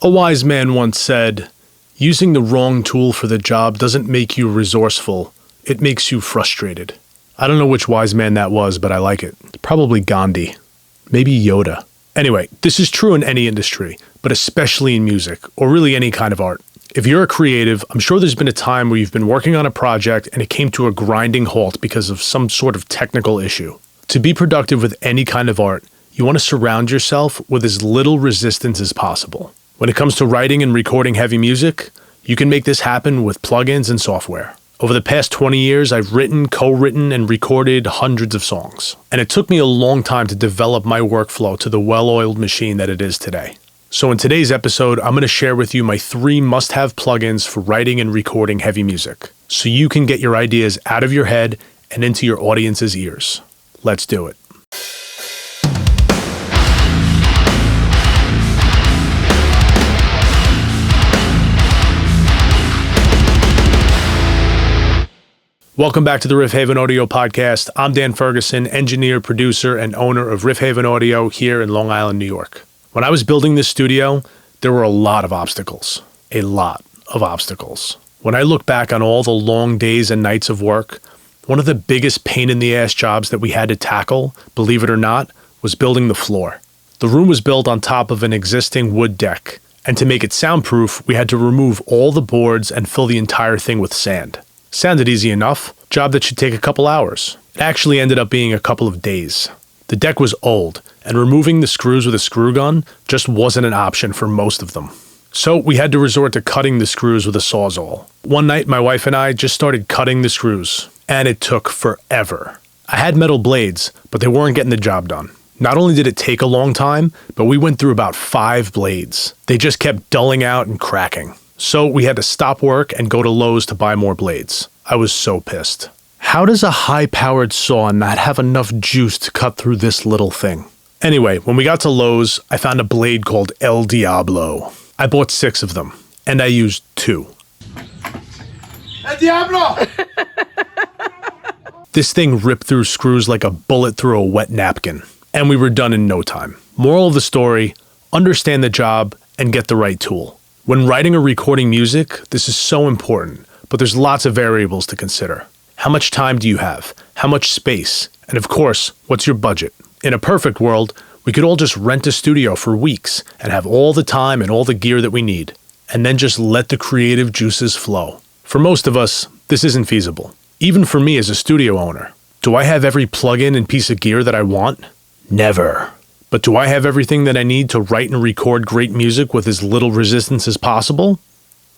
A wise man once said, "Using the wrong tool for the job doesn't make you resourceful, it makes you frustrated." I don't know which wise man that was, but I like it. Probably Gandhi. Maybe Yoda. Anyway, this is true in any industry, but especially in music, or really any kind of art. If you're a creative, I'm sure there's been a time where you've been working on a project and it came to a grinding halt because of some sort of technical issue. To be productive with any kind of art, you want to surround yourself with as little resistance as possible. When it comes to writing and recording heavy music, you can make this happen with plugins and software. Over the past 20 years, I've written, co-written, and recorded hundreds of songs. And it took me a long time to develop my workflow to the well-oiled machine that it is today. So in today's episode, I'm going to share with you my 3 must-have plugins for writing and recording heavy music, so you can get your ideas out of your head and into your audience's ears. Let's do it. Welcome back to the Riff Haven Audio Podcast. I'm Dan Ferguson, engineer, producer, and owner of Riff Haven Audio here in Long Island, New York. When I was building this studio, there were a lot of obstacles. A lot of obstacles. When I look back on all the long days and nights of work, one of the biggest pain-in-the-ass jobs that we had to tackle, believe it or not, was building the floor. The room was built on top of an existing wood deck, and to make it soundproof, we had to remove all the boards and fill the entire thing with sand. Sounded easy enough. Job that should take a couple hours. It actually ended up being a couple of days. The deck was old, and removing the screws with a screw gun just wasn't an option for most of them. So we had to resort to cutting the screws with a Sawzall. One night, my wife and I just started cutting the screws, and it took forever. I had metal blades, but they weren't getting the job done. Not only did it take a long time, but we went through about 5 blades. They just kept dulling out and cracking. So we had to stop work and go to Lowe's to buy more blades. I was so pissed. How does a high-powered saw not have enough juice to cut through this little thing? Anyway, when we got to Lowe's, I found a blade called El Diablo. I bought 6 of them, and I used 2. El Diablo! This thing ripped through screws like a bullet through a wet napkin, and we were done in no time. Moral of the story, understand the job and get the right tool. When writing or recording music, this is so important, but there's lots of variables to consider. How much time do you have? How much space? And of course, what's your budget? In a perfect world, we could all just rent a studio for weeks and have all the time and all the gear that we need, and then just let the creative juices flow. For most of us, this isn't feasible. Even for me as a studio owner. Do I have every plugin and piece of gear that I want? Never. But do I have everything that I need to write and record great music with as little resistance as possible?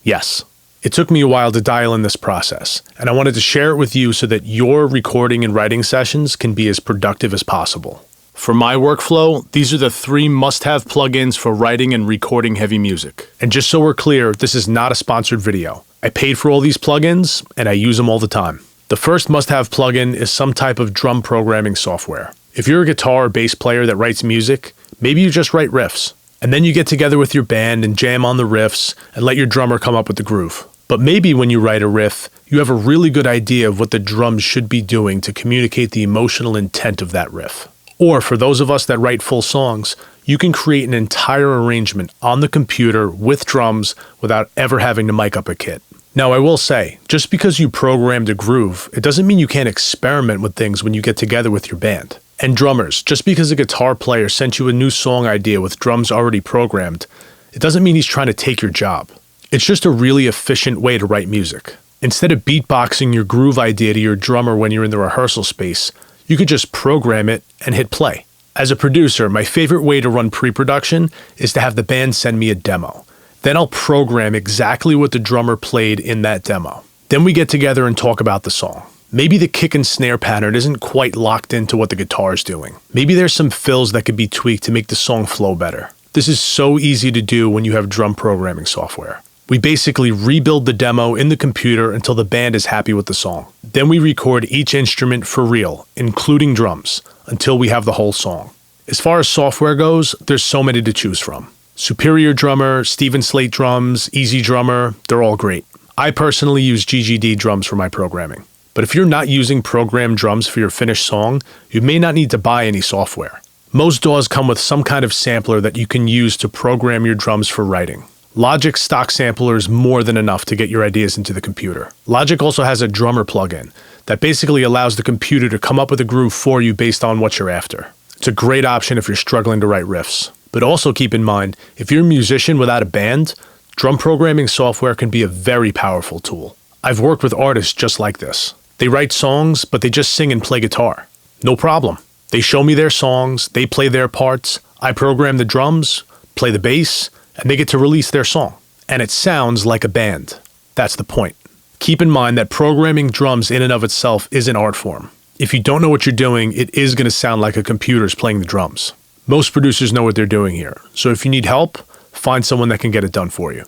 Yes. It took me a while to dial in this process, and I wanted to share it with you so that your recording and writing sessions can be as productive as possible. For my workflow, these are the 3 must-have plugins for writing and recording heavy music. And just so we're clear, this is not a sponsored video. I paid for all these plugins, and I use them all the time. The first must-have plugin is some type of drum programming software. If you're a guitar or bass player that writes music, maybe you just write riffs. And then you get together with your band and jam on the riffs and let your drummer come up with the groove. But maybe when you write a riff, you have a really good idea of what the drums should be doing to communicate the emotional intent of that riff. Or for those of us that write full songs, you can create an entire arrangement on the computer with drums without ever having to mic up a kit. Now, I will say, just because you programmed a groove, it doesn't mean you can't experiment with things when you get together with your band. And drummers, just because a guitar player sent you a new song idea with drums already programmed, it doesn't mean he's trying to take your job. It's just a really efficient way to write music. Instead of beatboxing your groove idea to your drummer when you're in the rehearsal space, you could just program it and hit play. As a producer, my favorite way to run pre-production is to have the band send me a demo. Then I'll program exactly what the drummer played in that demo. Then we get together and talk about the song. Maybe the kick and snare pattern isn't quite locked into what the guitar is doing. Maybe there's some fills that could be tweaked to make the song flow better. This is so easy to do when you have drum programming software. We basically rebuild the demo in the computer until the band is happy with the song. Then we record each instrument for real, including drums, until we have the whole song. As far as software goes, there's so many to choose from. Superior Drummer, Steven Slate Drums, Easy Drummer, they're all great. I personally use GGD drums for my programming. But if you're not using programmed drums for your finished song, you may not need to buy any software. Most DAWs come with some kind of sampler that you can use to program your drums for writing. Logic's stock sampler is more than enough to get your ideas into the computer. Logic also has a drummer plugin that basically allows the computer to come up with a groove for you based on what you're after. It's a great option if you're struggling to write riffs. But also keep in mind, if you're a musician without a band, drum programming software can be a very powerful tool. I've worked with artists just like this. They write songs, but they just sing and play guitar. No problem. They show me their songs, they play their parts, I program the drums, play the bass, and they get to release their song. And it sounds like a band. That's the point. Keep in mind that programming drums in and of itself is an art form. If you don't know what you're doing, it is going to sound like a computer's playing the drums. Most producers know what they're doing here, so if you need help, find someone that can get it done for you.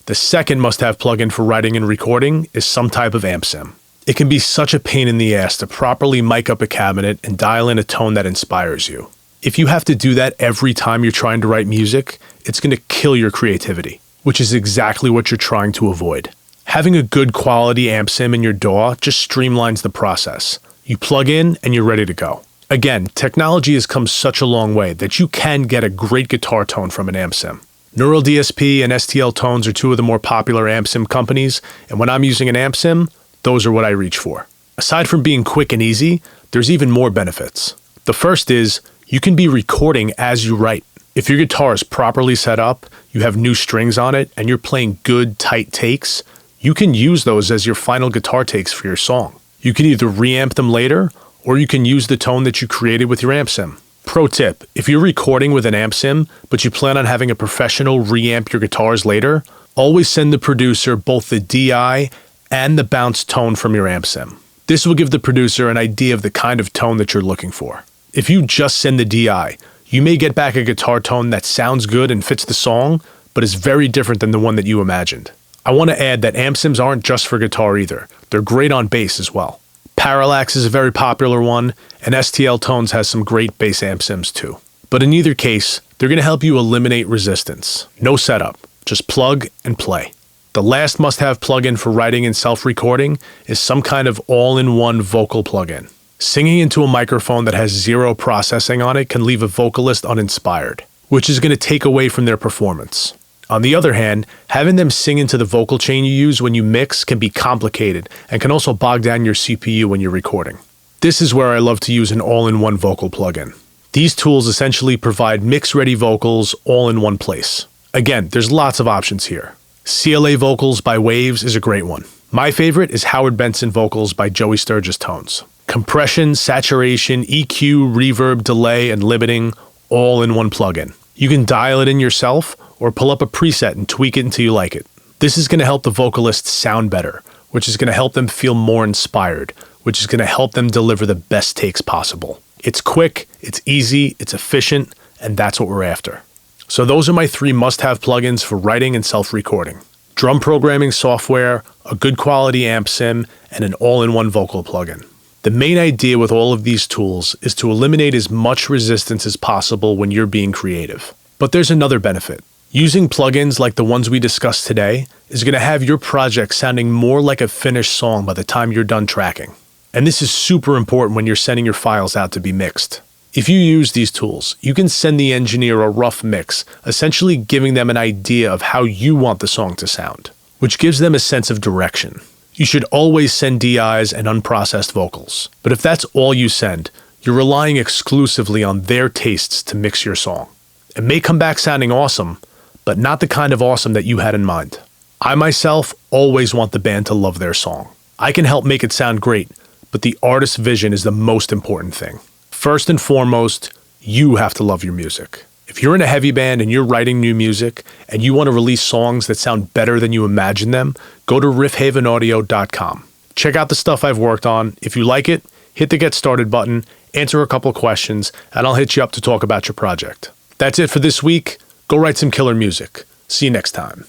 The second must-have plugin for writing and recording is some type of amp sim. It can be such a pain in the ass to properly mic up a cabinet and dial in a tone that inspires you. If you have to do that every time you're trying to write music, it's going to kill your creativity, which is exactly what you're trying to avoid. Having a good quality amp sim in your DAW just streamlines the process. You plug in and you're ready to go. Again, technology has come such a long way that you can get a great guitar tone from an amp sim. Neural DSP and STL Tones are two of the more popular amp sim companies, and when I'm using an amp sim, those are what I reach for. Aside from being quick and easy, there's even more benefits. The first is, you can be recording as you write. If your guitar is properly set up, you have new strings on it, and you're playing good, tight takes, you can use those as your final guitar takes for your song. You can either reamp them later, or you can use the tone that you created with your amp sim. Pro tip, if you're recording with an amp sim, but you plan on having a professional reamp your guitars later, always send the producer both the DI and the bounce tone from your amp sim. This will give the producer an idea of the kind of tone that you're looking for. If you just send the DI, you may get back a guitar tone that sounds good and fits the song, but is very different than the one that you imagined. I want to add that amp sims aren't just for guitar either. They're great on bass as well. Parallax is a very popular one, and STL Tones has some great bass amp sims too. But in either case, they're going to help you eliminate resistance. No setup, just plug and play. The last must-have plugin for writing and self-recording is some kind of all-in-one vocal plugin. Singing into a microphone that has zero processing on it can leave a vocalist uninspired, which is going to take away from their performance. On the other hand, having them sing into the vocal chain you use when you mix can be complicated and can also bog down your CPU when you're recording. This is where I love to use an all-in-one vocal plugin. These tools essentially provide mix-ready vocals all in one place. Again, there's lots of options here. CLA Vocals by Waves is a great one. My favorite is Howard Benson Vocals by Joey Sturgis Tones. Compression, saturation, EQ, reverb, delay, and limiting all in one plugin. You can dial it in yourself or pull up a preset and tweak it until you like it. This is going to help the vocalists sound better, which is going to help them feel more inspired, which is going to help them deliver the best takes possible. It's quick, it's easy, it's efficient, and that's what we're after. So those are my 3 must-have plugins for writing and self-recording. Drum programming software, a good quality amp sim, and an all-in-one vocal plugin. The main idea with all of these tools is to eliminate as much resistance as possible when you're being creative. But there's another benefit. Using plugins like the ones we discussed today is going to have your project sounding more like a finished song by the time you're done tracking. And this is super important when you're sending your files out to be mixed. If you use these tools, you can send the engineer a rough mix, essentially giving them an idea of how you want the song to sound, which gives them a sense of direction. You should always send DIs and unprocessed vocals, but if that's all you send, you're relying exclusively on their tastes to mix your song. It may come back sounding awesome, but not the kind of awesome that you had in mind. I myself always want the band to love their song. I can help make it sound great, but the artist's vision is the most important thing. First and foremost, you have to love your music. If you're in a heavy band and you're writing new music and you want to release songs that sound better than you imagine them, go to riffhavenaudio.com. Check out the stuff I've worked on. If you like it, hit the Get Started button, answer a couple questions, and I'll hit you up to talk about your project. That's it for this week. Go write some killer music. See you next time.